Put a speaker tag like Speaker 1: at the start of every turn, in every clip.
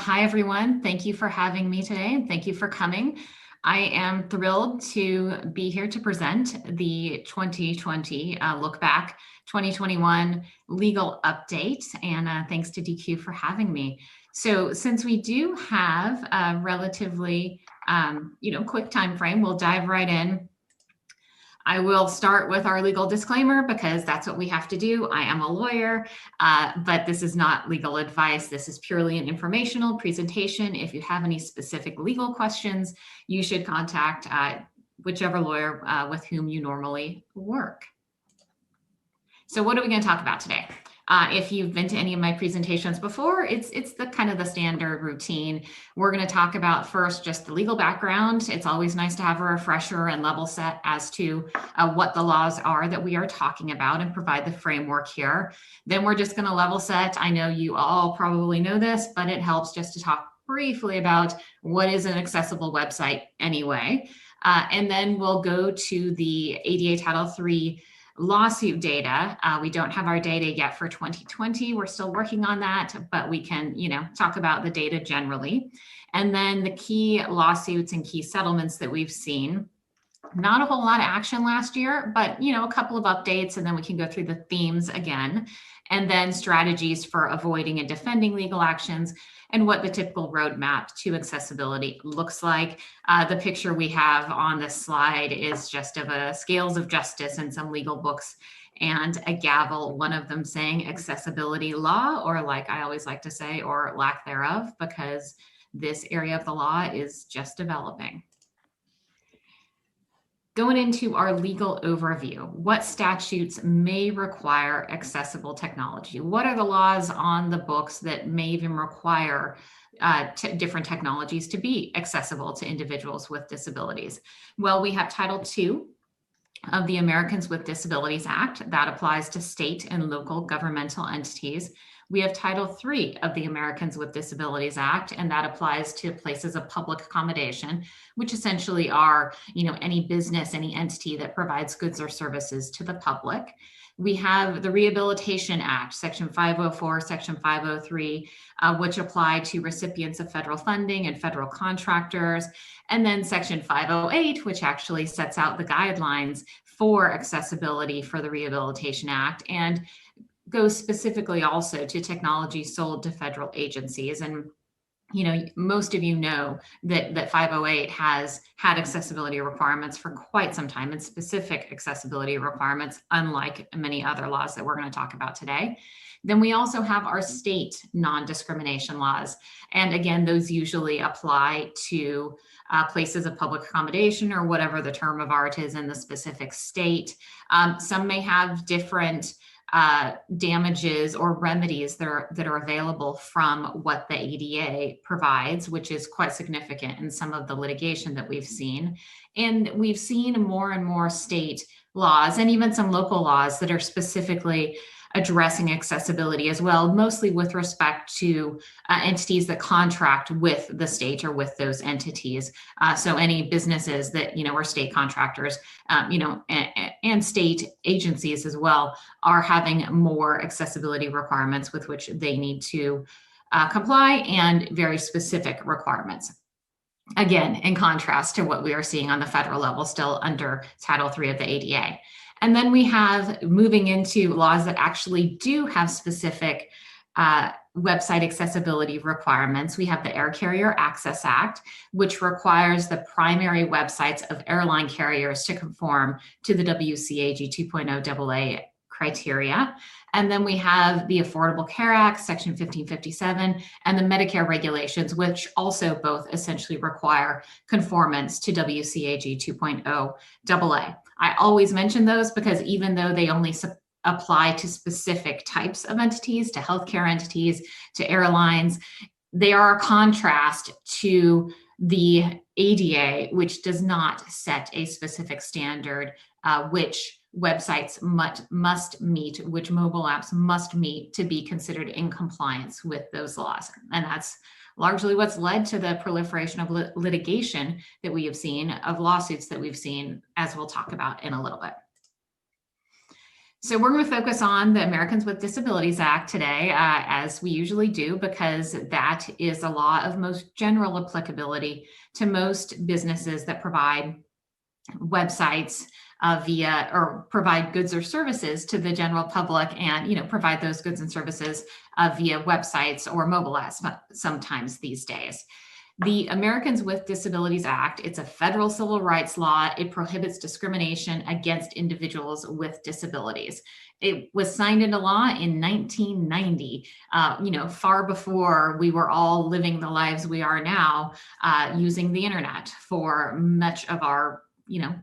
Speaker 1: Hi, everyone. Thank you for having me today, and thank you for coming. I am thrilled to be here to present the 2020 look back, 2021 legal update, and thanks to DQ for having me. So since we do have a relatively quick time frame, we'll dive right in. I will start with our legal disclaimer because that's what we have to do. I am a lawyer, but this is not legal advice. This is purely an informational presentation. If you have any specific legal questions, you should contact whichever lawyer with whom you normally work. So what are we going to talk about today? If you've been to any of my presentations before, it's the kind of the standard routine. We're going to talk about first just the legal background. It's always nice to have a refresher and level set as to what the laws are that we are talking about and provide the framework here. Then we're just going to level set. I know you all probably know this, but it helps just to talk briefly about what is an accessible website anyway. And then we'll go to the ADA Title III lawsuit data. We don't have our data yet for 2020. We're still working on that, but we can, talk about the data generally. And then the key lawsuits and key settlements that we've seen. Not a whole lot of action last year, but a couple of updates, and then we can go through the themes again, and then strategies for avoiding and defending legal actions, and what the typical roadmap to accessibility looks like. The picture we have on this slide is just of a scales of justice and some legal books and a gavel, one of them saying accessibility law, or like I always like to say, or lack thereof, because this area of the law is just developing. Going into our legal overview, what statutes may require accessible technology? What are the laws on the books that may even require different technologies to be accessible to individuals with disabilities? Well, we have Title II of the Americans with Disabilities Act that applies to state and local governmental entities. We have Title III of the Americans with Disabilities Act, and that applies to places of public accommodation, which essentially are, any business, any entity that provides goods or services to the public. We have the Rehabilitation Act, Section 504, Section 503, which apply to recipients of federal funding and federal contractors. And then Section 508, which actually sets out the guidelines for accessibility for the Rehabilitation Act and goes specifically also to technology sold to federal agencies. And most of you know that 508 has had accessibility requirements for quite some time, and specific accessibility requirements, unlike many other laws that we're going to talk about today. Then we also have our state non-discrimination laws. And again, those usually apply to places of public accommodation, or whatever the term of art is in the specific state. Some may have different damages or remedies that are available from what the ADA provides, which is quite significant in some of the litigation that we've seen. And we've seen more and more state laws and even some local laws that are specifically addressing accessibility as well, mostly with respect to entities that contract with the state or with those entities. So any businesses that, are state contractors, and state agencies as well are having more accessibility requirements with which they need to comply, and very specific requirements. Again, in contrast to what we are seeing on the federal level, still under Title III of the ADA. And then we have moving into laws that actually do have specific website accessibility requirements. We have the Air Carrier Access Act, which requires the primary websites of airline carriers to conform to the WCAG 2.0 AA criteria. And then we have the Affordable Care Act, Section 1557, and the Medicare regulations, which also both essentially require conformance to WCAG 2.0 AA. I always mention those because even though they only apply to specific types of entities, to healthcare entities, to airlines, they are a contrast to the ADA, which does not set a specific standard, which websites must meet, which mobile apps must meet to be considered in compliance with those laws. And that's largely what's led to the proliferation of litigation that we have seen, of lawsuits that we've seen, as we'll talk about in a little bit. So we're going to focus on the Americans with Disabilities Act today, as we usually do, because that is a law of most general applicability to most businesses that provide websites via or provide goods or services to the general public, and provide those goods and services via websites or mobile apps sometimes these days. The Americans with Disabilities Act, it's a federal civil rights law. It prohibits discrimination against individuals with disabilities. It was signed into law in 1990, far before we were all living the lives we are now, using the internet for much of our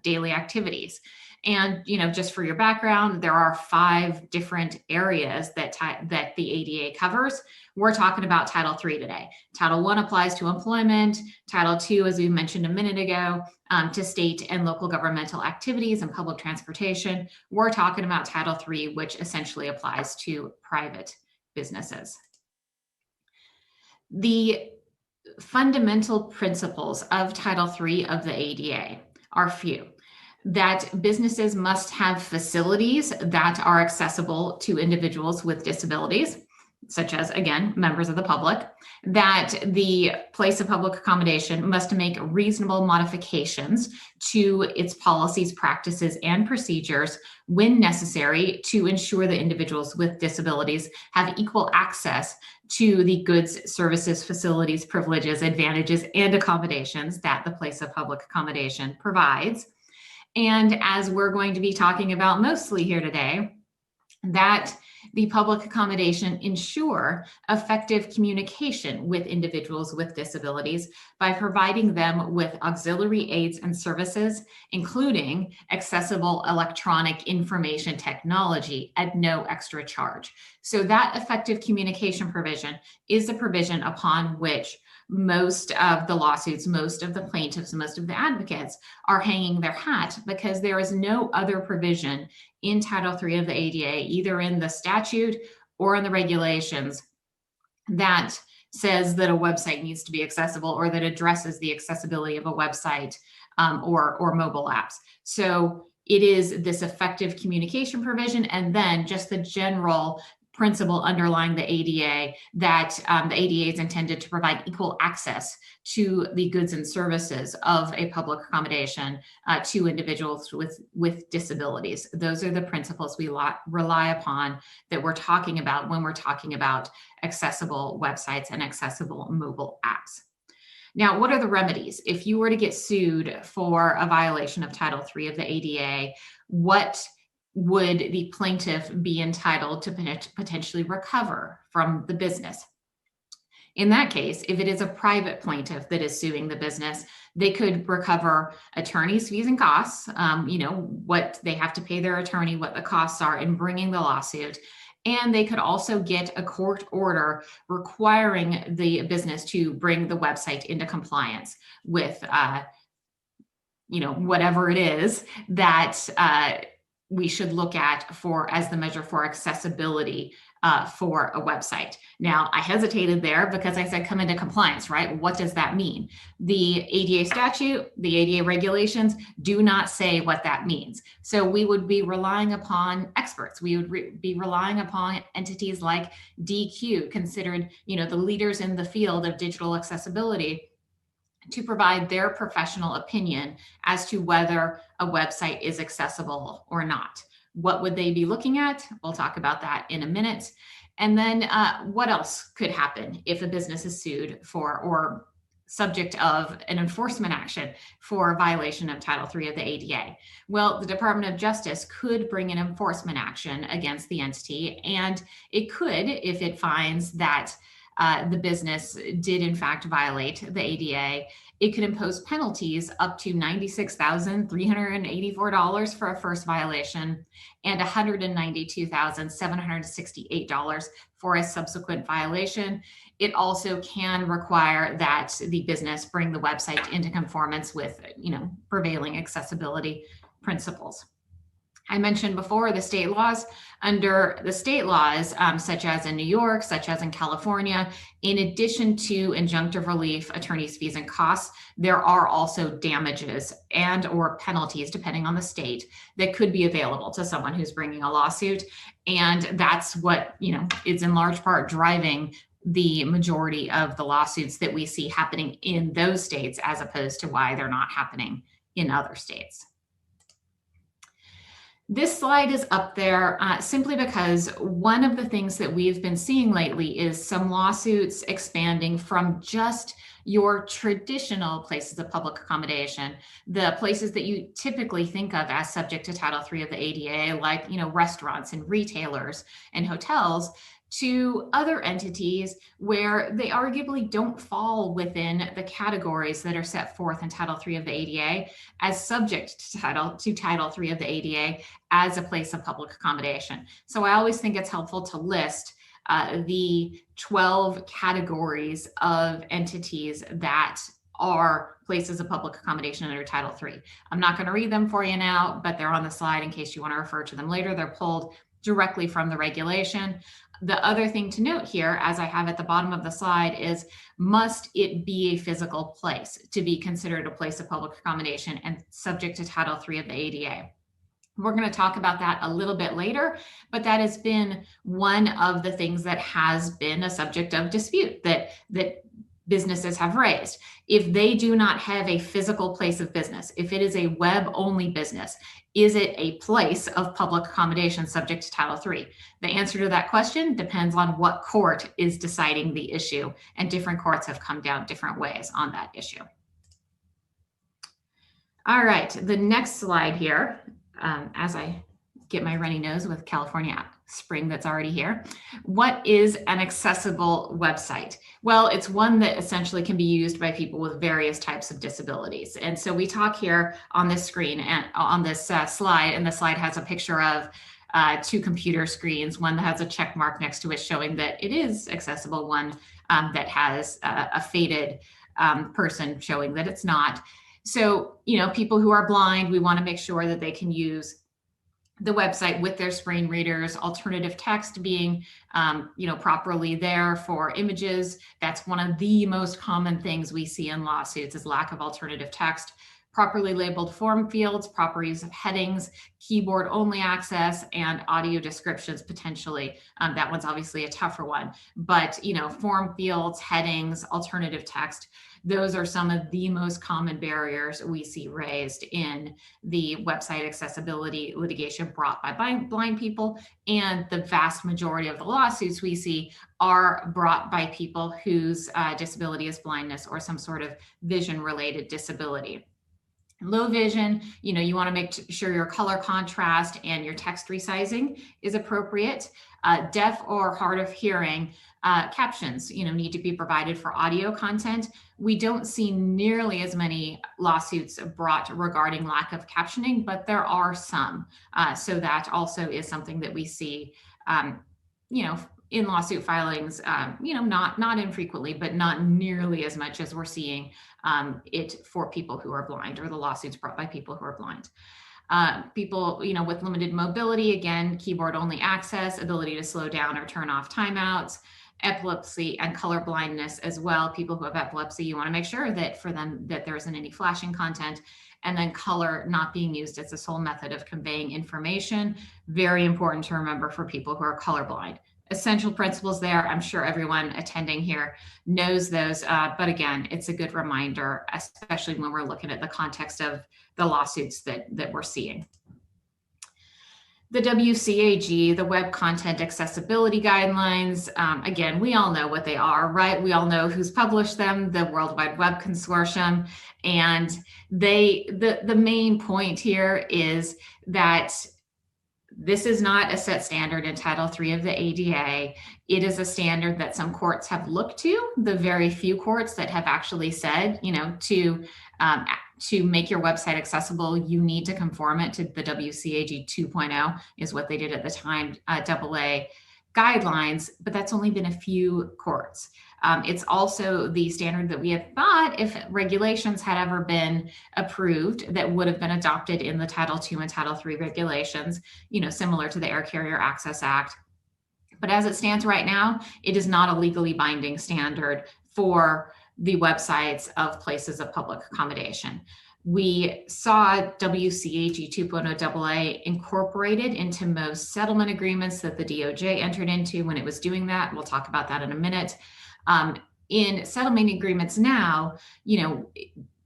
Speaker 1: daily activities. And just for your background, there are 5 different areas that the ADA covers. We're talking about Title III today. Title I applies to employment. Title II, as we mentioned a minute ago, to state and local governmental activities and public transportation. We're talking about Title III, which essentially applies to private businesses. The fundamental principles of Title III of the ADA are few. That businesses must have facilities that are accessible to individuals with disabilities, such as, again, members of the public. That the place of public accommodation must make reasonable modifications to its policies, practices, and procedures when necessary to ensure that individuals with disabilities have equal access to the goods, services, facilities, privileges, advantages, and accommodations that the place of public accommodation provides. And as we're going to be talking about mostly here today, that the public accommodation ensure effective communication with individuals with disabilities by providing them with auxiliary aids and services, including accessible electronic information technology at no extra charge. So that effective communication provision is the provision upon which most of the lawsuits, most of the plaintiffs, most of the advocates are hanging their hat, because there is no other provision in Title III of the ADA, either in the statute or in the regulations, that says that a website needs to be accessible or that addresses the accessibility of a website or mobile apps. So it is this effective communication provision, and then just the general principle underlying the ADA that the ADA is intended to provide equal access to the goods and services of a public accommodation to individuals with disabilities. Those are the principles we rely upon, that we're talking about when we're talking about accessible websites and accessible mobile apps. Now, what are the remedies? If you were to get sued for a violation of Title III of the ADA, what would the plaintiff be entitled to potentially recover from the business? In that case, if it is a private plaintiff that is suing the business, they could recover attorney's fees and costs, what they have to pay their attorney, what the costs are in bringing the lawsuit. And they could also get a court order requiring the business to bring the website into compliance with, whatever it is that we should look at as the measure for accessibility for a website. Now, I hesitated there because I said come into compliance, right? What does that mean? The ADA statute, the ADA regulations do not say what that means. So we would be relying upon experts. We would be relying upon entities like DQ, considered, the leaders in the field of digital accessibility, to provide their professional opinion as to whether a website is accessible or not. What would they be looking at? We'll talk about that in a minute. And then what else could happen if a business is sued for or subject of an enforcement action for a violation of Title III of the ADA? Well, the Department of Justice could bring an enforcement action against the entity, and it could, if it finds that the business did in fact violate the ADA, it could impose penalties up to $96,384 for a first violation and $192,768 for a subsequent violation. It also can require that the business bring the website into conformance with, prevailing accessibility principles. I mentioned before the state laws. Under the state laws, such as in New York, such as in California, in addition to injunctive relief, attorney's fees, and costs, there are also damages and or penalties, depending on the state, that could be available to someone who's bringing a lawsuit. And that's what, is in large part driving the majority of the lawsuits that we see happening in those states, as opposed to why they're not happening in other states. This slide is up there simply because one of the things that we've been seeing lately is some lawsuits expanding from just your traditional places of public accommodation, the places that you typically think of as subject to Title III of the ADA, like restaurants and retailers and hotels, to other entities where they arguably don't fall within the categories that are set forth in Title III of the ADA as subject to Title III of the ADA as a place of public accommodation. So I always think it's helpful to list the 12 categories of entities that are places of public accommodation under Title III. I'm not going to read them for you now, but they're on the slide in case you want to refer to them later. They're pulled directly from the regulation. The other thing to note here, as I have at the bottom of the slide, is must it be a physical place to be considered a place of public accommodation and subject to Title III of the ADA? We're going to talk about that a little bit later, but that has been one of the things that has been a subject of dispute that businesses have raised. If they do not have a physical place of business, if it is a web-only business, is it a place of public accommodation subject to Title III? The answer to that question depends on what court is deciding the issue, and different courts have come down different ways on that issue. All right, the next slide here, as I get my runny nose with California spring that's already here. What is an accessible website? Well, it's one that essentially can be used by people with various types of disabilities. And so we talk here on this screen and on this slide, and the slide has a picture of two computer screens, one that has a check mark next to it showing that it is accessible, one that has a faded person showing that it's not. So, people who are blind, we want to make sure that they can use the website with their screen readers, alternative text being, properly there for images. That's one of the most common things we see in lawsuits is lack of alternative text, properly labeled form fields, proper use of headings, keyboard only access, and audio descriptions potentially. That one's obviously a tougher one, but form fields, headings, alternative text, those are some of the most common barriers we see raised in the website accessibility litigation brought by blind people. And the vast majority of the lawsuits we see are brought by people whose disability is blindness or some sort of vision-related disability. Low vision, you want to make sure your color contrast and your text resizing is appropriate. Deaf or hard of hearing, captions, need to be provided for audio content. We don't see nearly as many lawsuits brought regarding lack of captioning, but there are some. So that also is something that we see, in lawsuit filings, not infrequently, but not nearly as much as we're seeing it for people who are blind, or the lawsuits brought by people who are blind. People, with limited mobility, again, keyboard only access, ability to slow down or turn off timeouts, epilepsy and color blindness as well. People who have epilepsy, you want to make sure that for them that there isn't any flashing content. And then color not being used as the sole method of conveying information. Very important to remember for people who are colorblind. Essential principles there. I'm sure everyone attending here knows those, but again, it's a good reminder, especially when we're looking at the context of the lawsuits that we're seeing. The WCAG, the Web Content Accessibility Guidelines, again, we all know what they are, right? We all know who's published them, the World Wide Web Consortium, and the main point here is that this is not a set standard in Title III of the ADA. It is a standard that some courts have looked to, the very few courts that have actually said, to make your website accessible, you need to conform it to the WCAG 2.0 is what they did at the time, AA guidelines, but that's only been a few courts. It's also the standard that we had thought, if regulations had ever been approved, that would have been adopted in the Title II and Title III regulations, similar to the Air Carrier Access Act. But as it stands right now, it is not a legally binding standard for the websites of places of public accommodation. We saw WCAG 2.0 AA incorporated into most settlement agreements that the DOJ entered into when it was doing that. We'll talk about that in a minute. In settlement agreements now, 2.1,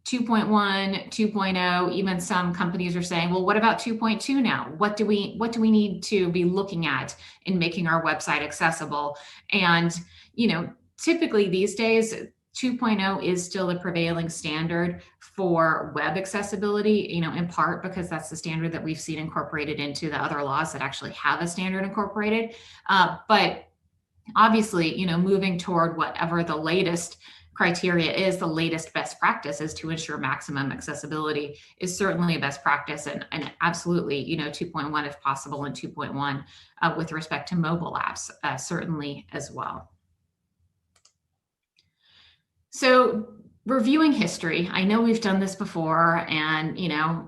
Speaker 1: 2.0, even some companies are saying, well, what about 2.2 now? What do we need to be looking at in making our website accessible? And, typically these days, 2.0 is still the prevailing standard for web accessibility, in part because that's the standard that we've seen incorporated into the other laws that actually have a standard incorporated. But obviously, moving toward whatever the latest criteria is, the latest best practices to ensure maximum accessibility is certainly a best practice, and absolutely, 2.1 if possible, and 2.1 with respect to mobile apps, certainly as well. So reviewing history, I know we've done this before, and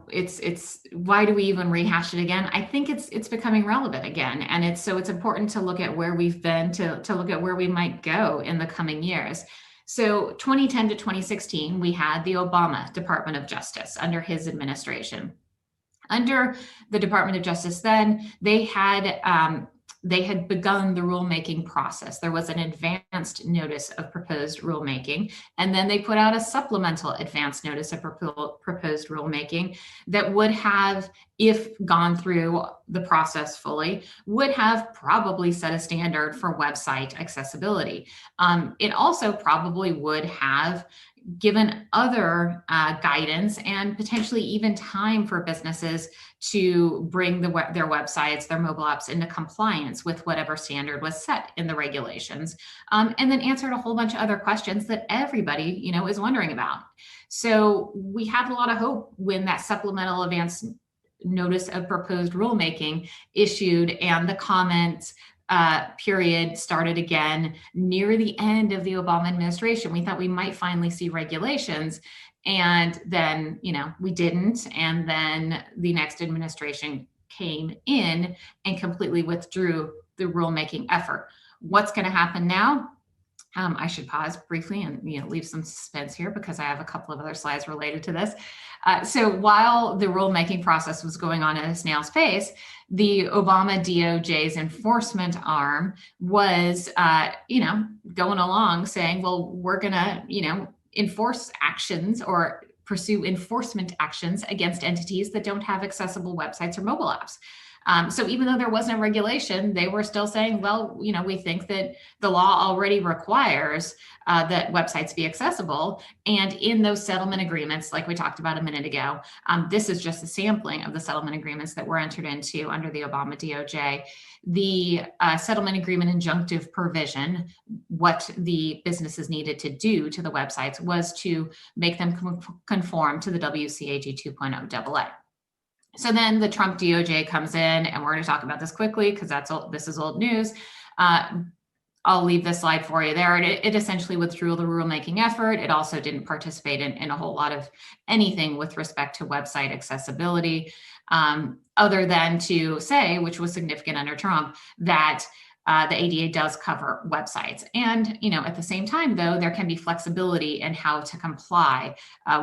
Speaker 1: it's why do we even rehash it again? I think it's becoming relevant again, and it's important to look at where we've been, to look at where we might go in the coming years. So 2010 to 2016, we had the Obama Department of Justice under his administration. Under the Department of Justice then, they had begun the rulemaking process. There was an advanced notice of proposed rulemaking, and then they put out a supplemental advanced notice of proposed rulemaking that would have, if gone through the process fully, would have probably set a standard for website accessibility. It also probably would have given other guidance and potentially even time for businesses to bring their websites, their mobile apps into compliance with whatever standard was set in the regulations, and then answered a whole bunch of other questions that everybody, is wondering about. So we had a lot of hope when that supplemental advance notice of proposed rulemaking issued and the comments period started again near the end of the Obama administration. We thought we might finally see regulations, and then, we didn't. And then the next administration came in and completely withdrew the rulemaking effort. What's going to happen now? I should pause briefly and leave some suspense here because I have a couple of other slides related to this. So while the rulemaking process was going on at a snail's pace, the Obama DOJ's enforcement arm was, going along saying, well, we're going to, enforce actions or pursue enforcement actions against entities that don't have accessible websites or mobile apps. So even though there wasn't a regulation, they were still saying, well, we think that the law already requires that websites be accessible. And in those settlement agreements, like we talked about a minute ago, this is just a sampling of the settlement agreements that were entered into under the Obama DOJ. The settlement agreement injunctive provision, what the businesses needed to do to the websites was to make them conform to the WCAG 2.0 AA. So then the Trump DOJ comes in, and we're going to talk about this quickly because this is old news. I'll leave this slide for you there. It essentially withdrew the rulemaking effort. It also didn't participate in a whole lot of anything with respect to website accessibility, other than to say, which was significant under Trump, that the ADA does cover websites. And, at the same time, though, there can be flexibility in how to comply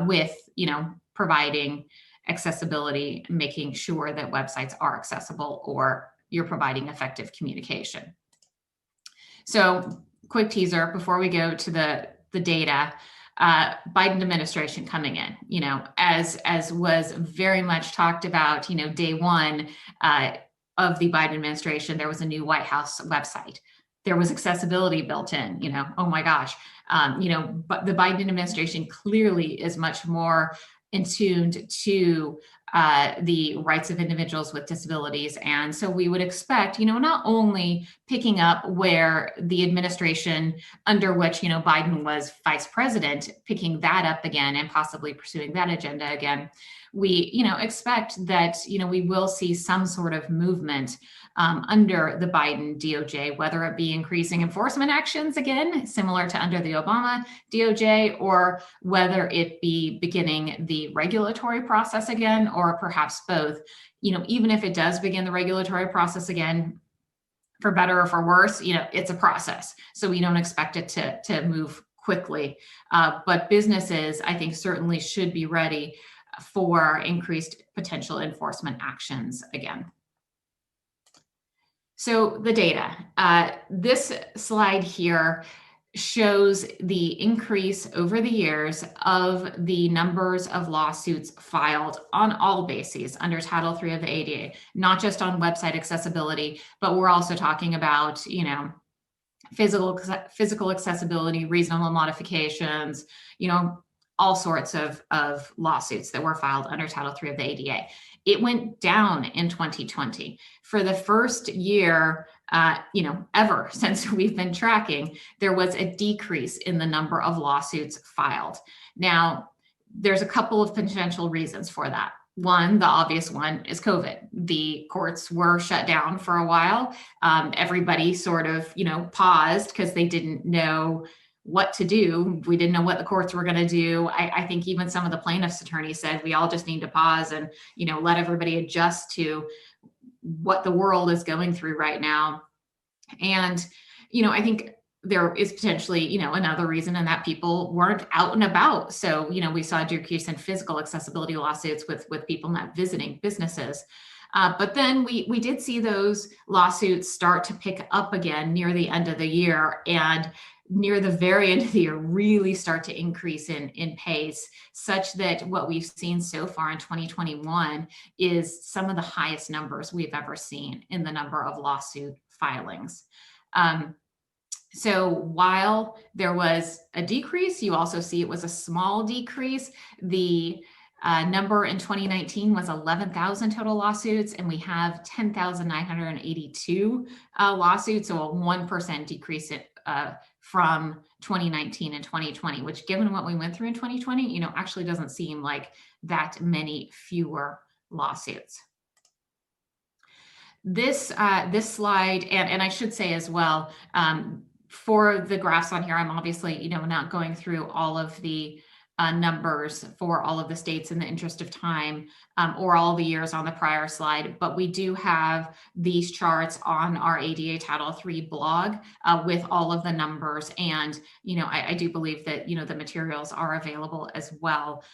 Speaker 1: with, providing accessibility, making sure that websites are accessible or you're providing effective communication. So quick teaser before we go to the data, Biden administration coming in, as was very much talked about, day one of the Biden administration, there was a new White House website. There was accessibility built in, oh my gosh. But the Biden administration clearly is much more in tuned to the rights of individuals with disabilities. And so we would expect, not only picking up where the administration under which, Biden was vice president, picking that up again and possibly pursuing that agenda again, we, expect that, we will see some sort of movement under the Biden DOJ, whether it be increasing enforcement actions again, similar to under the Obama DOJ, or whether it be beginning the regulatory process again, or perhaps both. Even if it does begin the regulatory process again, for better or for worse, it's a process. So we don't expect it to move quickly. But businesses, I think, certainly should be ready for increased potential enforcement actions again. So the data, this slide here shows the increase over the years of the numbers of lawsuits filed on all bases under Title III of the ADA, not just on website accessibility, but we're also talking about, physical accessibility, reasonable modifications, all sorts of lawsuits that were filed under Title III of the ADA. It went down in 2020. For the first year, ever since we've been tracking, there was a decrease in the number of lawsuits filed. Now, there's a couple of potential reasons for that. One, the obvious one, is COVID. The courts were shut down for a while. Everybody sort of, paused because they didn't know what to do. We didn't know what the courts were going to do. I think even some of the plaintiffs' attorneys said we all just need to pause and, let everybody adjust to what the world is going through right now. And, I think there is potentially, another reason in that people weren't out and about. So, we saw a decrease in physical accessibility lawsuits with people not visiting businesses. But then we did see those lawsuits start to pick up again near the end of the year, and near the very end of the year really start to increase in pace, such that what we've seen so far in 2021 is some of the highest numbers we've ever seen in the number of lawsuit filings. So while there was a decrease, you also see it was a small decrease. The number in 2019 was 11,000 total lawsuits, and we have 10,982 lawsuits, so a 1% decrease from 2019 and 2020, which, given what we went through in 2020, actually doesn't seem like that many fewer lawsuits. This slide, and I should say as well, for the graphs on here, I'm obviously, not going through all of the numbers for all of the states in the interest of time, or all the years on the prior slide, but we do have these charts on our ADA Title III blog with all of the numbers. And, I do believe that, the materials are available as well,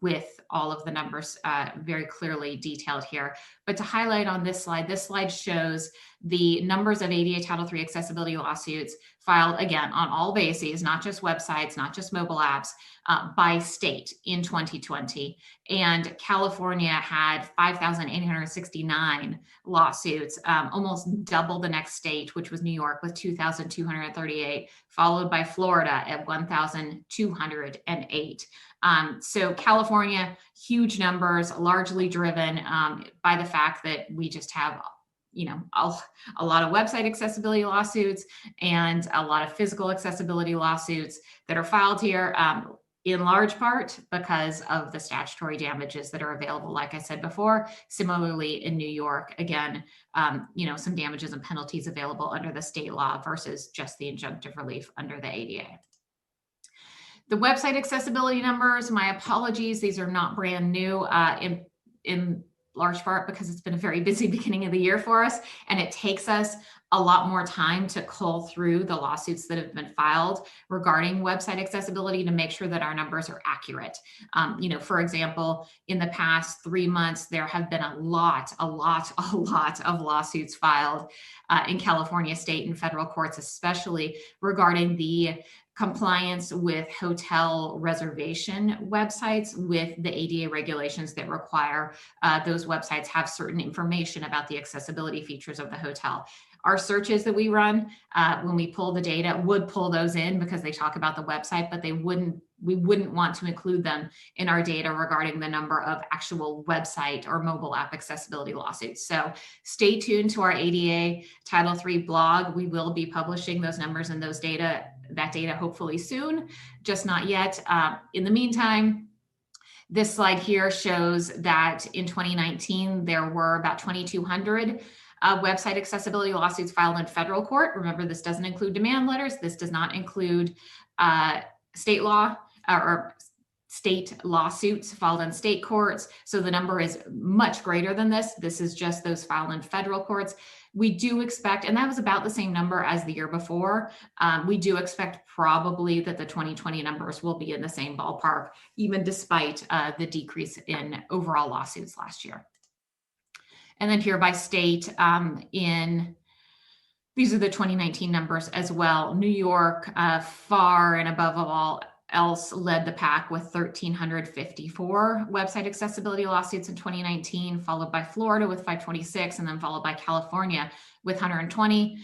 Speaker 1: with all of the numbers very clearly detailed here. But to highlight on this slide shows the numbers of ADA Title III accessibility lawsuits filed, again, on all bases, not just websites, not just mobile apps, by state in 2020. And California had 5,869 lawsuits, almost double the next state, which was New York, with 2,238, followed by Florida at 1,208. So California, huge numbers, largely driven by the fact that we just have a lot of website accessibility lawsuits and a lot of physical accessibility lawsuits that are filed here, in large part because of the statutory damages that are available, like I said before. Similarly, in New York, again, some damages and penalties available under the state law versus just the injunctive relief under the ADA. The website accessibility numbers, my apologies, these are not brand new, in large part because it's been a very busy beginning of the year for us, and it takes us a lot more time to cull through the lawsuits that have been filed regarding website accessibility to make sure that our numbers are accurate. For example, in the past 3 months, there have been a lot of lawsuits filed in California state and federal courts, especially regarding the compliance with hotel reservation websites with the ADA regulations that require those websites have certain information about the accessibility features of the hotel. Our searches that we run when we pull the data would pull those in because they talk about the website, but we wouldn't want to include them in our data regarding the number of actual website or mobile app accessibility lawsuits. So stay tuned to our ADA Title III blog. We will be publishing those numbers and that data hopefully soon, just not yet. In the meantime, this slide here shows that in 2019, there were about 2,200 website accessibility lawsuits filed in federal court. Remember, this doesn't include demand letters. This does not include state law or state lawsuits filed in state courts. So the number is much greater than this. This is just those filed in federal courts. We do expect, and that was about the same number as the year before. We do expect probably that the 2020 numbers will be in the same ballpark, even despite the decrease in overall lawsuits last year. And then here by state, these are the 2019 numbers as well. New York, far and above all else, led the pack with 1,354 website accessibility lawsuits in 2019, followed by Florida with 526, and then followed by California with 120.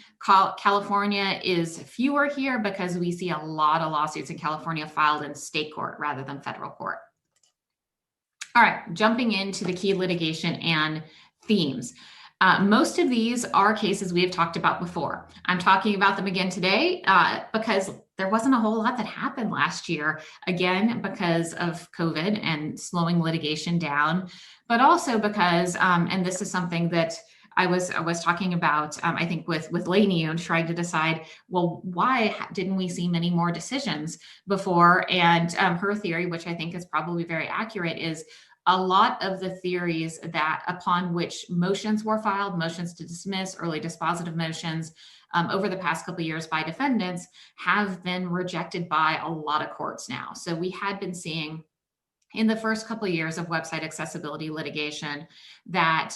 Speaker 1: California is fewer here because we see a lot of lawsuits in California filed in state court rather than federal court. All right, jumping into the key litigation and themes. Most of these are cases we have talked about before. I'm talking about them again today because there wasn't a whole lot that happened last year, again, because of COVID and slowing litigation down, but also because, and this is something that I was talking about, I think with Launey, and trying to decide, well, why didn't we see many more decisions before? And her theory, which I think is probably very accurate, is a lot of the theories that upon which motions were filed, motions to dismiss, early dispositive motions over the past couple of years by defendants have been rejected by a lot of courts now. So we had been seeing in the first couple of years of website accessibility litigation that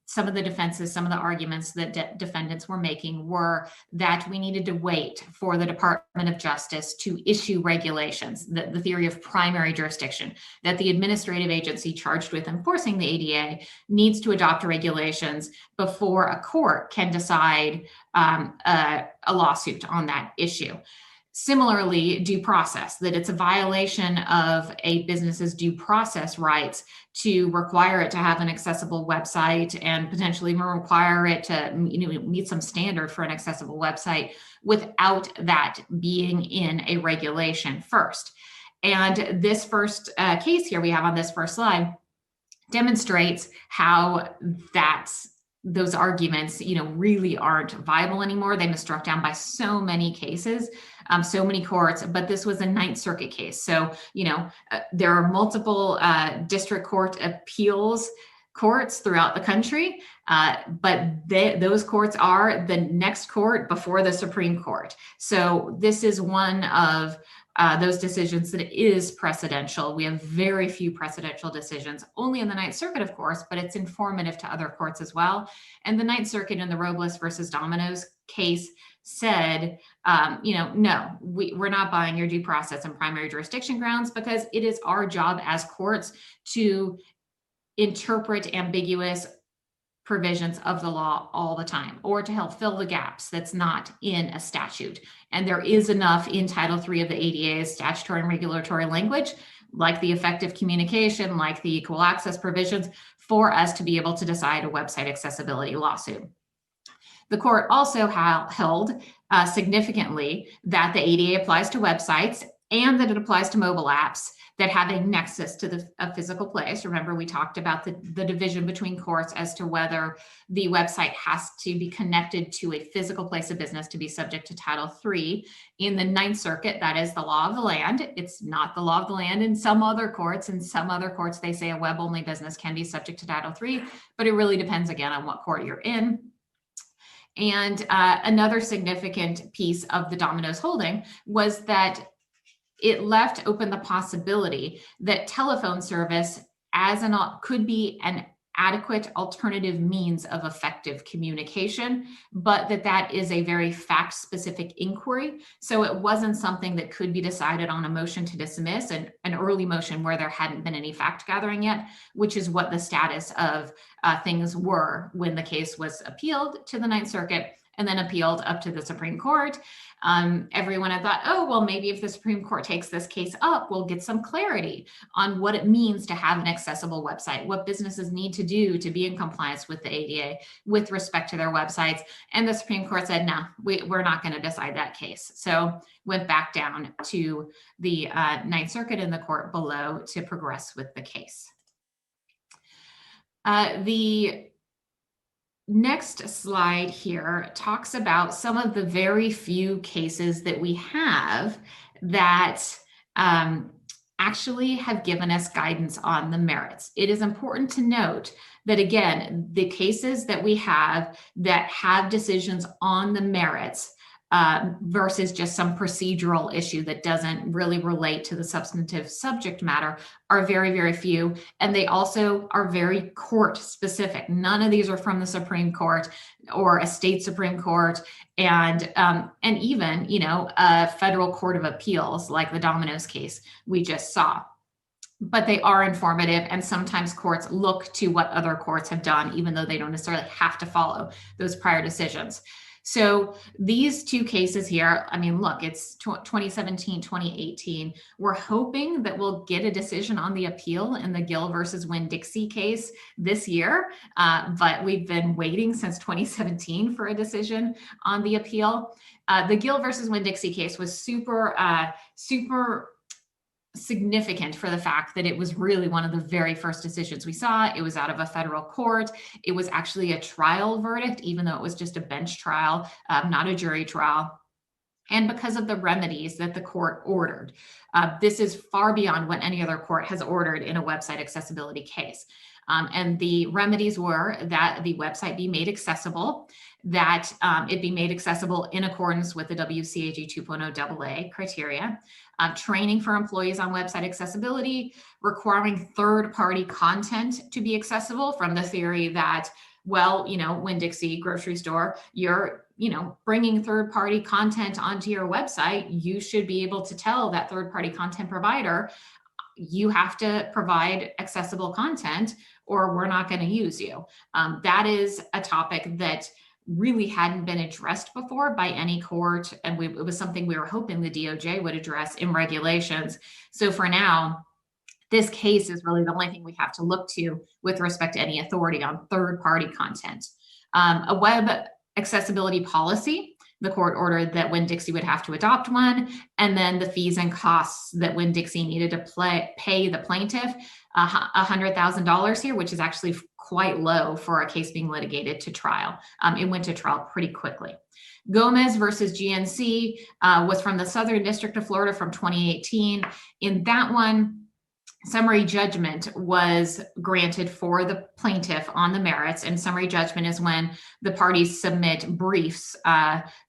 Speaker 1: some of the defenses, some of the arguments that defendants were making were that we needed to wait for the Department of Justice to issue regulations, the theory of primary jurisdiction, that the administrative agency charged with enforcing the ADA needs to adopt regulations before a court can decide a lawsuit on that issue. Similarly, due process, that it's a violation of a business's due process rights to require it to have an accessible website and potentially even require it to meet some standard for an accessible website without that being in a regulation first. And this first case here we have on this first slide demonstrates how those arguments, really aren't viable anymore. They've been struck down by so many cases, so many courts, but this was a Ninth Circuit case. So, there are multiple district court appeals courts throughout the country, but those courts are the next court before the Supreme Court. So this is one of those decisions that is precedential. We have very few precedential decisions, only in the Ninth Circuit, of course, but it's informative to other courts as well. And the Ninth Circuit in the Robles versus Domino's case said, no, we're not buying your due process and primary jurisdiction grounds because it is our job as courts to interpret ambiguous provisions of the law all the time, or to help fill the gaps that's not in a statute. And there is enough in Title III of the ADA's statutory and regulatory language, like the effective communication, like the equal access provisions, for us to be able to decide a website accessibility lawsuit. The court also held significantly that the ADA applies to websites and that it applies to mobile apps that have a nexus to a physical place. Remember, we talked about the division between courts as to whether the website has to be connected to a physical place of business to be subject to Title III. In the Ninth Circuit, that is the law of the land. It's not the law of the land in some other courts. In some other courts, they say a web-only business can be subject to Title III, but it really depends, again, on what court you're in. And another significant piece of the Domino's holding was that it left open the possibility that telephone service could be an adequate alternative means of effective communication, but that is a very fact-specific inquiry. So it wasn't something that could be decided on a motion to dismiss, an early motion where there hadn't been any fact gathering yet, which is what the status of things were when the case was appealed to the Ninth Circuit and then appealed up to the Supreme Court. Everyone had thought, oh, well, maybe if the Supreme Court takes this case up, we'll get some clarity on what it means to have an accessible website, what businesses need to do to be in compliance with the ADA with respect to their websites. And the Supreme Court said, no, we're not going to decide that case. So went back down to the Ninth Circuit in the court below to progress with the case. The next slide here talks about some of the very few cases that we have that actually have given us guidance on the merits. It is important to note that, again, the cases that we have that have decisions on the merits versus just some procedural issue that doesn't really relate to the substantive subject matter are very, very few. And they also are very court specific. None of these are from the Supreme Court or a state Supreme Court, and even, a federal court of appeals like the Domino's case we just saw. But they are informative, and sometimes courts look to what other courts have done, even though they don't necessarily have to follow those prior decisions. So these two cases here, I mean, look, it's 2017, 2018. We're hoping that we'll get a decision on the appeal in the Gill versus Winn-Dixie case this year, but we've been waiting since 2017 for a decision on the appeal. The Gill versus Winn-Dixie case was super significant for the fact that it was really one of the very first decisions we saw. It was out of a federal court. It was actually a trial verdict, even though it was just a bench trial, not a jury trial. And because of the remedies that the court ordered, this is far beyond what any other court has ordered in a website accessibility case. And the remedies were that the website be made accessible, that it be made accessible in accordance with the WCAG 2.0 AA criteria, training for employees on website accessibility, requiring third-party content to be accessible from the theory that, well, Winn-Dixie grocery store, you're, bringing third-party content onto your website, you should be able to tell that third-party content provider, you have to provide accessible content or we're not going to use you. That is a topic that really hadn't been addressed before by any court. And it was something we were hoping the DOJ would address in regulations. So for now, this case is really the only thing we have to look to with respect to any authority on third-party content. A web accessibility policy, the court ordered that Winn-Dixie would have to adopt one, and then the fees and costs that Winn-Dixie needed to pay the plaintiff, $100,000 here, which is actually quite low for a case being litigated to trial. It went to trial pretty quickly. Gomez versus GNC was from the Southern District of Florida from 2018. In that one, summary judgment was granted for the plaintiff on the merits, and summary judgment is when the parties submit briefs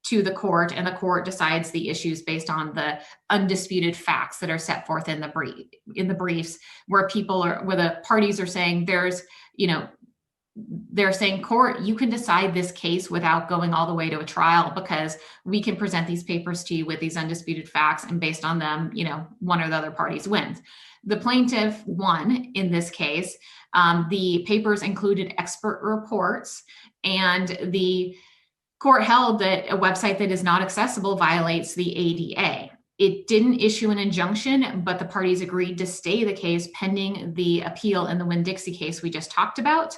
Speaker 1: to the court, and the court decides the issues based on the undisputed facts that are set forth in the briefs, where the parties are saying they're saying, court, you can decide this case without going all the way to a trial because we can present these papers to you with these undisputed facts, and based on them, one or the other parties wins. The plaintiff won in this case. The papers included expert reports, and the court held that a website that is not accessible violates the ADA. It didn't issue an injunction, but the parties agreed to stay the case pending the appeal in the Winn-Dixie case we just talked about.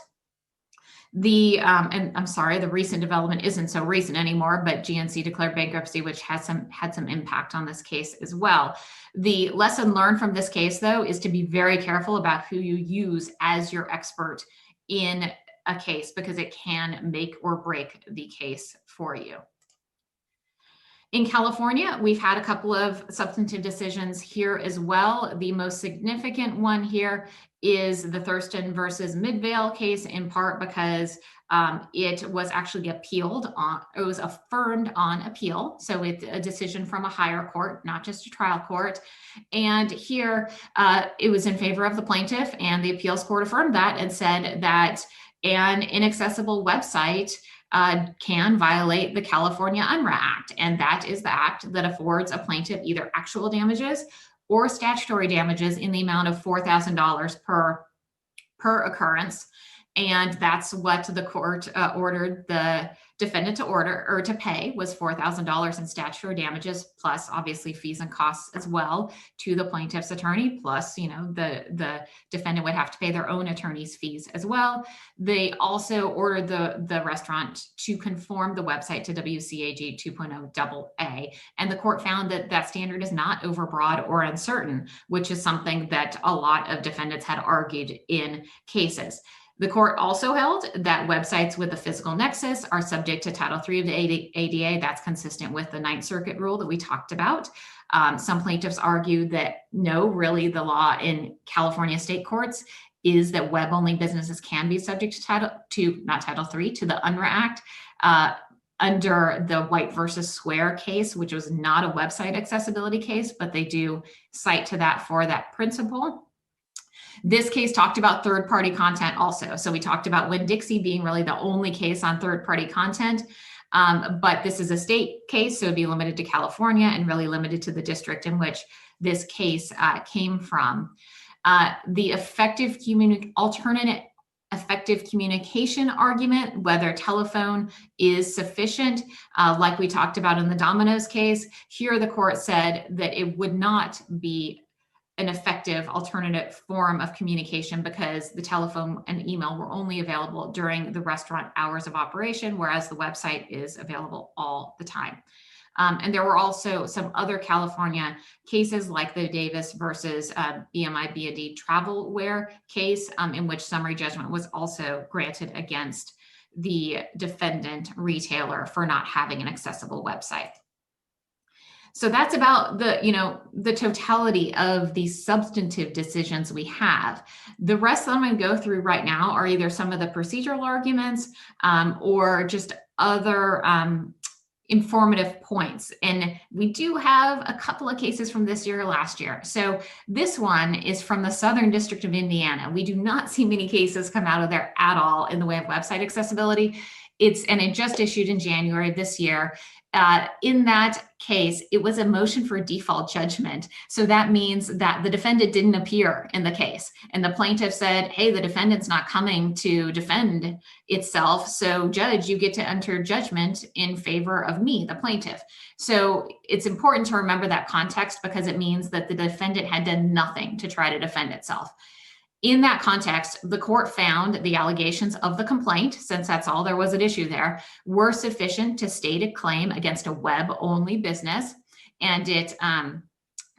Speaker 1: And I'm sorry, the recent development isn't so recent anymore, but GNC declared bankruptcy, which had some impact on this case as well. The lesson learned from this case, though, is to be very careful about who you use as your expert in a case, because it can make or break the case for you. In California, we've had a couple of substantive decisions here as well. The most significant one here is the Thurston versus Midvale case, in part because it was actually appealed on, it was affirmed on appeal. So it's a decision from a higher court, not just a trial court. And here it was in favor of the plaintiff, and the appeals court affirmed that and said that an inaccessible website can violate the California UNRRA Act. And that is the act that affords a plaintiff either actual damages or statutory damages in the amount of $4,000 per occurrence. And that's what the court ordered the defendant to order or to pay, was $4,000 in statutory damages, plus obviously fees and costs as well to the plaintiff's attorney, plus, you know, the defendant would have to pay their own attorney's fees as well. They also ordered the restaurant to conform the website to WCAG 2.0 AA. And the court found that that standard is not overbroad or uncertain, which is something that a lot of defendants had argued in cases. The court also held that websites with a physical nexus are subject to Title III of the ADA. That's consistent with the Ninth Circuit rule that we talked about. Some plaintiffs argue that no, really the law in California state courts is that web-only businesses can be subject to not Title III, to the UNRRA Act. Under the White versus Square case, which was not a website accessibility case, but they do cite to that for that principle. This case talked about third-party content also. So we talked about Winn-Dixie being really the only case on third-party content, but this is a state case, so it'd be limited to California and really limited to the district in which this case came from. The alternate effective communication argument, whether telephone is sufficient, like we talked about in the Domino's case, here the court said that it would not be an effective alternative form of communication because the telephone and email were only available during the restaurant hours of operation, whereas the website is available all the time. And there were also some other California cases like the Davis versus BMI B&D Travelware case, in which summary judgment was also granted against the defendant retailer for not having an accessible website. So that's about the totality of these substantive decisions we have. The rest that I'm going to go through right now are either some of the procedural arguments or just other informative points. And we do have a couple of cases from this year or last year. So this one is from the Southern District of Indiana. We do not see many cases come out of there at all in the way of website accessibility. And it just issued in January of this year. In that case, it was a motion for default judgment. So that means that the defendant didn't appear in the case. And the plaintiff said, hey, the defendant's not coming to defend itself. So judge, you get to enter judgment in favor of me, the plaintiff. So it's important to remember that context because it means that the defendant had done nothing to try to defend itself. In that context, the court found the allegations of the complaint, since that's all there was at issue there, were sufficient to state a claim against a web-only business, and it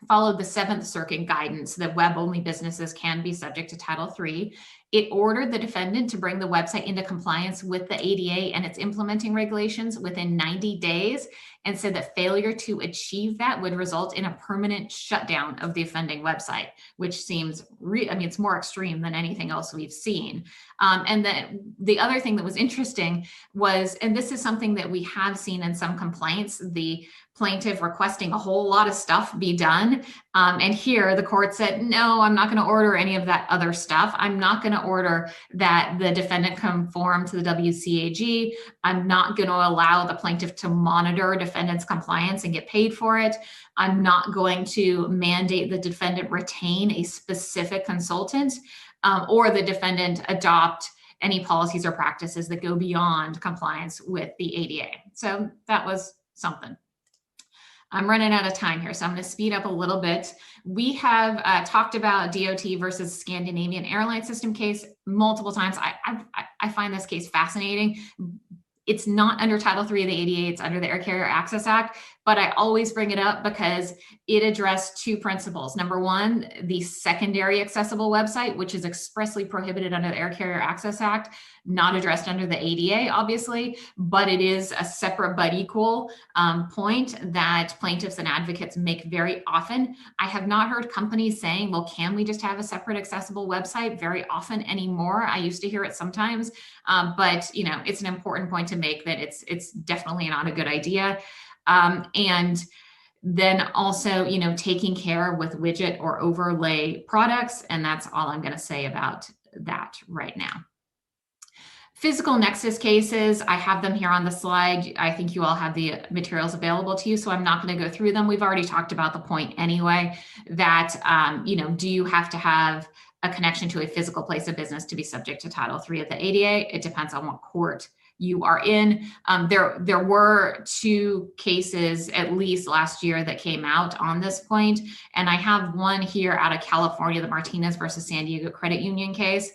Speaker 1: followed the Seventh Circuit guidance that web-only businesses can be subject to Title III. It ordered the defendant to bring the website into compliance with the ADA and its implementing regulations within 90 days, and said that failure to achieve that would result in a permanent shutdown of the offending website, which seems, it's more extreme than anything else we've seen. And then the other thing that was interesting was, and this is something that we have seen in some complaints, the plaintiff requesting a whole lot of stuff be done. And here the court said, no, I'm not going to order any of that other stuff. I'm not going to order that the defendant conform to the WCAG. I'm not going to allow the plaintiff to monitor defendant's compliance and get paid for it. I'm not going to mandate the defendant retain a specific consultant or the defendant adopt any policies or practices that go beyond compliance with the ADA. So that was something. I'm running out of time here, so I'm going to speed up a little bit. We have talked about DOT versus Scandinavian Airline System case multiple times. I find this case fascinating. It's not under Title III of the ADA, it's under the Air Carrier Access Act, but I always bring it up because it addressed two principles. Number one, the secondary accessible website, which is expressly prohibited under the Air Carrier Access Act, not addressed under the ADA, obviously, but it is a separate but equal point that plaintiffs and advocates make very often. I have not heard companies saying, well, can we just have a separate accessible website very often anymore? I used to hear it sometimes, but it's an important point to make that it's definitely not a good idea. And then also, taking care with widget or overlay products. And that's all I'm going to say about that right now. Physical nexus cases, I have them here on the slide. I think you all have the materials available to you, so I'm not going to go through them. We've already talked about the point anyway, that, do you have to have a connection to a physical place of business to be subject to Title III of the ADA? It depends on what court you are in. There were two cases at least last year that came out on this point, and I have one here out of California, the Martinez versus San Diego Credit Union case,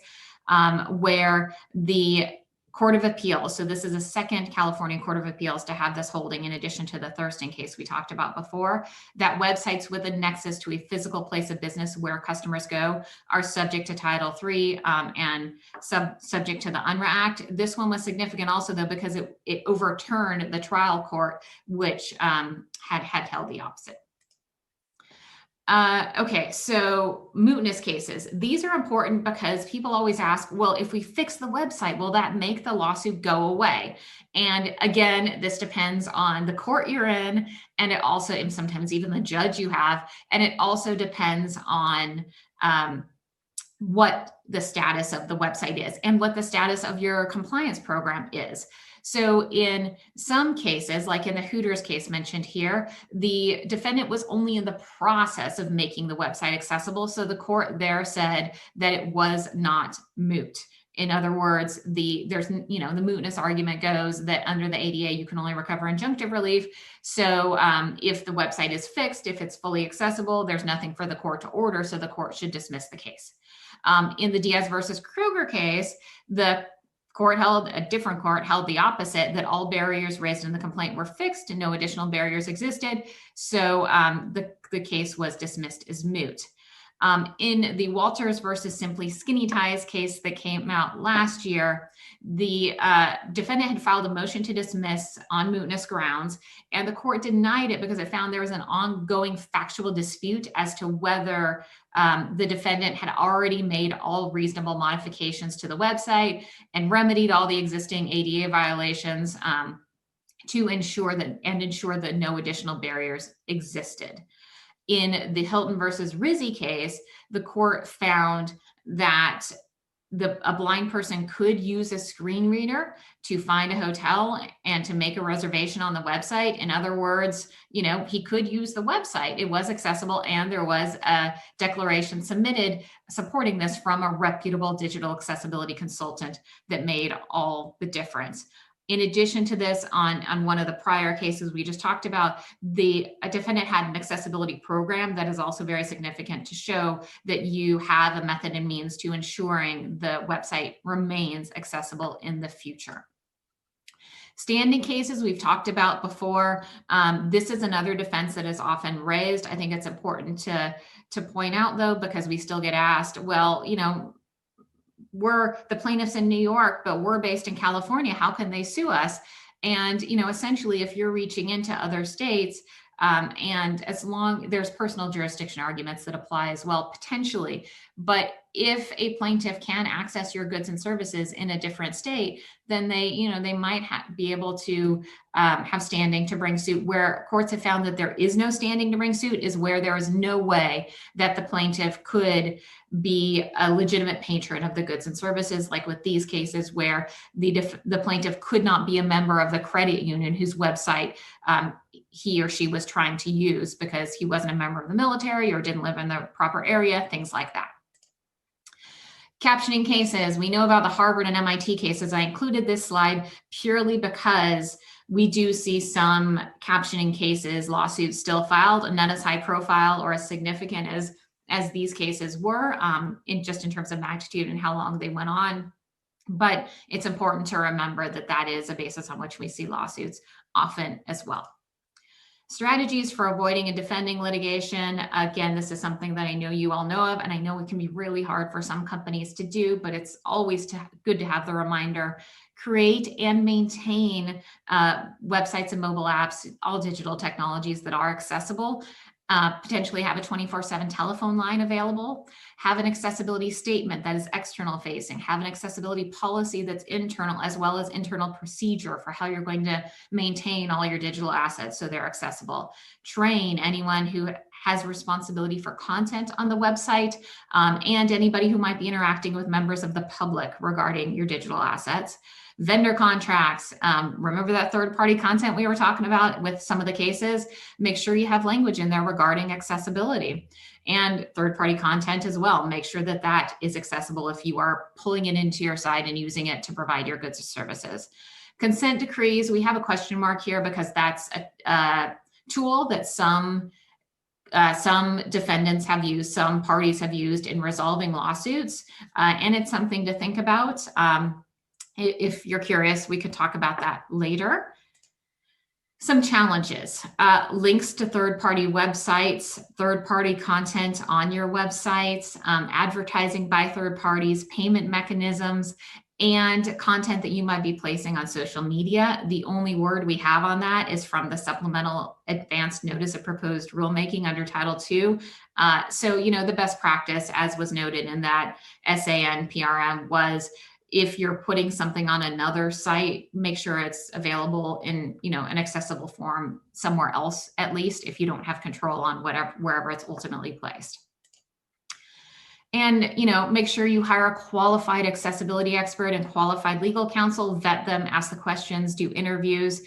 Speaker 1: where the Court of Appeals, so this is a second California Court of Appeals to have this holding in addition to the Thurston case we talked about before, that websites with a nexus to a physical place of business where customers go are subject to Title III and subject to the UNRRA Act. This one was significant also, though, because it overturned the trial court, which had held the opposite. Okay, so mootness cases. These are important because people always ask, well, if we fix the website, will that make the lawsuit go away? And again, this depends on the court you're in, and it also, and sometimes even the judge you have, and it also depends on what the status of the website is and what the status of your compliance program is. So in some cases, like in the Hooters case mentioned here, the defendant was only in the process of making the website accessible. So the court there said that it was not moot. In other words, the mootness argument goes that under the ADA, you can only recover injunctive relief. So if the website is fixed, if it's fully accessible, there's nothing for the court to order. So the court should dismiss the case. In the Diaz versus Kruger case, a different court held the opposite, that all barriers raised in the complaint were fixed and no additional barriers existed. So the case was dismissed as moot. In the Walters versus Simply Skinny Ties case that came out last year, the defendant had filed a motion to dismiss on mootness grounds, and the court denied it because it found there was an ongoing factual dispute as to whether the defendant had already made all reasonable modifications to the website and remedied all the existing ADA violations to ensure that no additional barriers existed. In the Hilton versus Rizzi case, the court found that a blind person could use a screen reader to find a hotel and to make a reservation on the website. In other words, he could use the website. It was accessible, and there was a declaration submitted supporting this from a reputable digital accessibility consultant that made all the difference. In addition to this, on one of the prior cases we just talked about, a defendant had an accessibility program that is also very significant to show that you have a method and means to ensuring the website remains accessible in the future. Standing cases we've talked about before. This is another defense that is often raised. I think it's important to point out, though, because we still get asked, well, we're the plaintiffs in New York, but we're based in California. How can they sue us? And, essentially, if you're reaching into other states, and as long there's personal jurisdiction arguments that apply as well, potentially. But if a plaintiff can access your goods and services in a different state, then they might be able to have standing to bring suit. Where courts have found that there is no standing to bring suit is where there is no way that the plaintiff could be a legitimate patron of the goods and services, like with these cases where the plaintiff could not be a member of the credit union whose website he or she was trying to use because he wasn't a member of the military or didn't live in the proper area, things like that. Captioning cases, we know about the Harvard and MIT cases. I included this slide purely because we do see some captioning cases, lawsuits still filed, none as high profile or as significant as these cases were, in terms of magnitude and how long they went on. But it's important to remember that is a basis on which we see lawsuits often as well. Strategies for avoiding and defending litigation. Again, this is something that I know you all know of, and I know it can be really hard for some companies to do, but it's always good to have the reminder. Create and maintain websites and mobile apps, all digital technologies that are accessible. Potentially have a 24/7 telephone line available, have an accessibility statement that is external facing, have an accessibility policy that's internal, as well as internal procedure for how you're going to maintain all your digital assets so they're accessible. Train anyone who has responsibility for content on the website, and anybody who might be interacting with members of the public regarding your digital assets. Vendor contracts, remember that third-party content we were talking about with some of the cases? Make sure you have language in there regarding accessibility, and third-party content as well. Make sure that that is accessible if you are pulling it into your site and using it to provide your goods or services. Consent decrees, we have a question mark here because that's a tool that some defendants have used, some parties have used in resolving lawsuits, and it's something to think about. If you're curious, we could talk about that later. Some challenges, links to third-party websites, third-party content on your websites, advertising by third parties, payment mechanisms, and content that you might be placing on social media. The only word we have on that is from the Supplemental Advanced Notice of Proposed Rulemaking under Title II. So, the best practice, as was noted in that SAN-PRM, was if you're putting something on another site, make sure it's available in, an accessible form somewhere else, at least, if you don't have control on wherever it's ultimately placed. And, make sure you hire a qualified accessibility expert and qualified legal counsel, vet them, ask the questions, do interviews,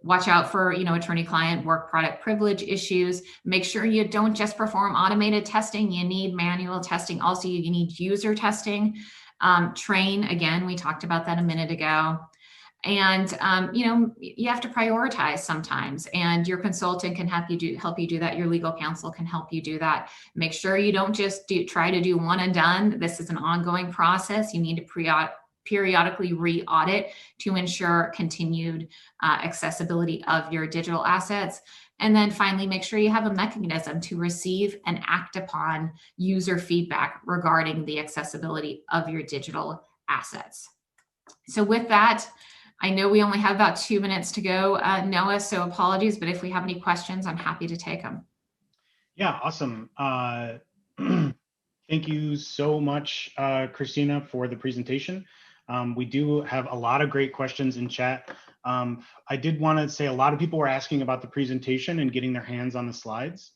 Speaker 1: watch out for, attorney-client work product privilege issues. Make sure you don't just perform automated testing. You need manual testing. Also, you need user testing. Train, again, we talked about that a minute ago. And, you have to prioritize sometimes, and your consultant can help you do that. Your legal counsel can help you do that. Make sure you don't just try to do one and done. This is an ongoing process. You need to periodically re-audit to ensure continued accessibility of your digital assets. And then finally, make sure you have a mechanism to receive and act upon user feedback regarding the accessibility of your digital assets. So with that, I know we only have about 2 minutes to go, Noah, so apologies, but if we have any questions, I'm happy to take them.
Speaker 2: Yeah, awesome. Thank you so much, Kristina, for the presentation. We do have a lot of great questions in chat. I did want to say a lot of people were asking about the presentation and getting their hands on the slides.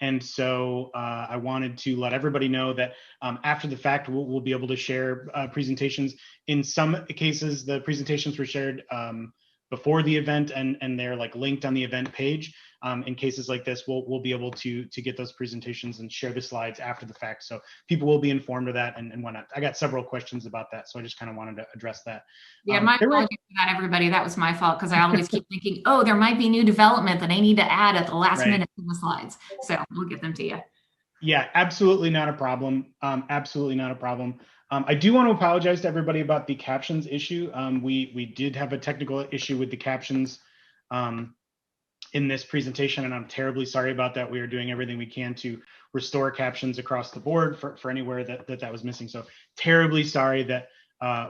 Speaker 2: And so I wanted to let everybody know that after the fact, we'll be able to share presentations. In some cases, the presentations were shared before the event, and they're linked on the event page. In cases like this, we'll be able to get those presentations and share the slides after the fact. So people will be informed of that and whatnot. I got several questions about that, so I just kind of wanted to address that.
Speaker 1: Yeah, my apologies for that, everybody. That was my fault, because I always keep thinking, oh, there might be new development that I need to add at the last minute in the slides. So we'll get them to you.
Speaker 2: Yeah, absolutely not a problem. Absolutely not a problem. I do want to apologize to everybody about the captions issue. We did have a technical issue with the captions in this presentation, and I'm terribly sorry about that. We are doing everything we can to restore captions across the board for anywhere that was missing. So terribly sorry that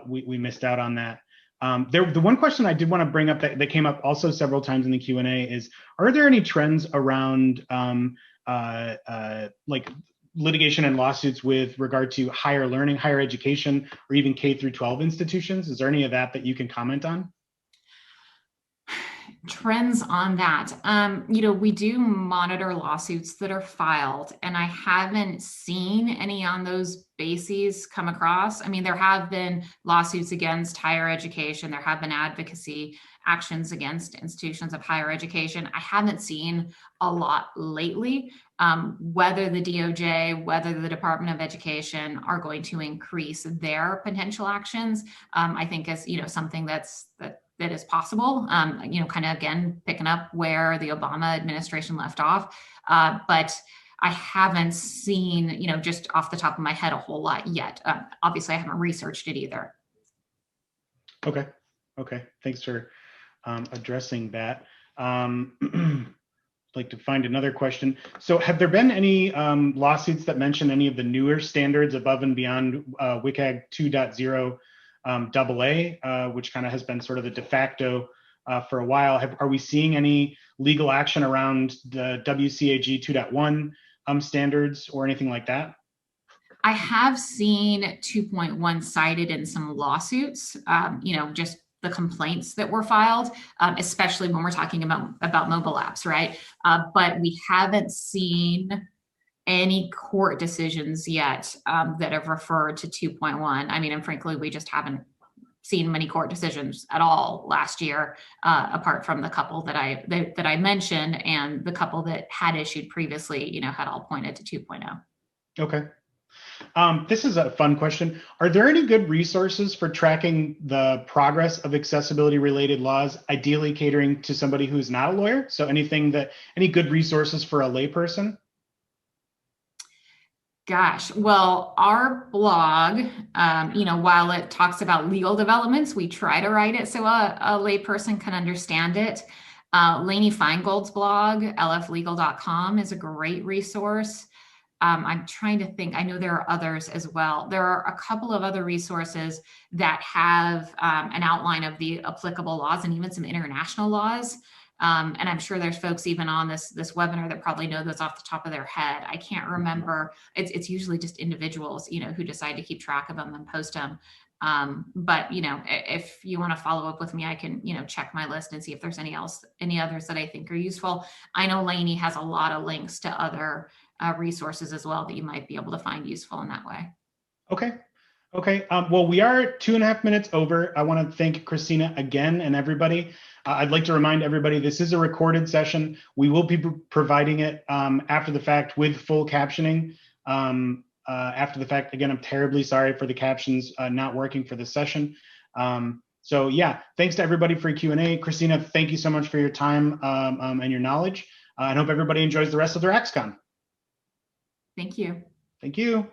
Speaker 2: we missed out on that. The one question I did want to bring up that came up also several times in the Q&A is, are there any trends around litigation and lawsuits with regard to higher learning, higher education, or even K through 12 institutions? Is there any of that you can comment on?
Speaker 1: Trends on that. We do monitor lawsuits that are filed, and I haven't seen any on those bases come across. I mean, there have been lawsuits against higher education. There have been advocacy actions against institutions of higher education. I haven't seen a lot lately. Whether the DOJ, whether the Department of Education are going to increase their potential actions, I think is something that is possible, kind of again, picking up where the Obama administration left off. But I haven't seen, just off the top of my head, a whole lot yet. Obviously, I haven't researched it either.
Speaker 2: Okay. Thanks for addressing that. Like to find another question. So have there been any lawsuits that mention any of the newer standards above and beyond WCAG 2.0 AA, which kind of has been sort of the de facto for a while? Are we seeing any legal action around the WCAG 2.1 standards or anything like that?
Speaker 1: I have seen 2.1 cited in some lawsuits, just the complaints that were filed, especially when we're talking about mobile apps, right? But we haven't seen any court decisions yet that have referred to 2.1. I mean, and frankly, we just haven't seen many court decisions at all last year, apart from the couple that I mentioned, and the couple that had issued previously, had all pointed to 2.0.
Speaker 2: Okay. This is a fun question. Are there any good resources for tracking the progress of accessibility related laws, ideally catering to somebody who's not a lawyer? So any good resources for a layperson?
Speaker 1: Gosh, well, our blog, while it talks about legal developments, we try to write it so a layperson can understand it. Launey Feingold's blog, lflegal.com, is a great resource. I'm trying to think, I know there are others as well. There are a couple of other resources that have an outline of the applicable laws and even some international laws. And I'm sure there's folks even on this webinar that probably know those off the top of their head. I can't remember. It's usually just individuals, who decide to keep track of them and post them. But if you want to follow up with me, I can, check my list and see if there's any others that I think are useful. I know Launey has a lot of links to other resources as well that you might be able to find useful in that way.
Speaker 2: Okay. Okay. Well, we are 2.5 minutes over. I want to thank Kristina again and everybody. I'd like to remind everybody this is a recorded session. We will be providing it after the fact with full captioning. After the fact, again, I'm terribly sorry for the captions not working for this session. So yeah, thanks to everybody for your Q&A. Kristina, thank you so much for your time and your knowledge. I hope everybody enjoys the rest of their AXCON.
Speaker 1: Thank you.
Speaker 2: Thank you.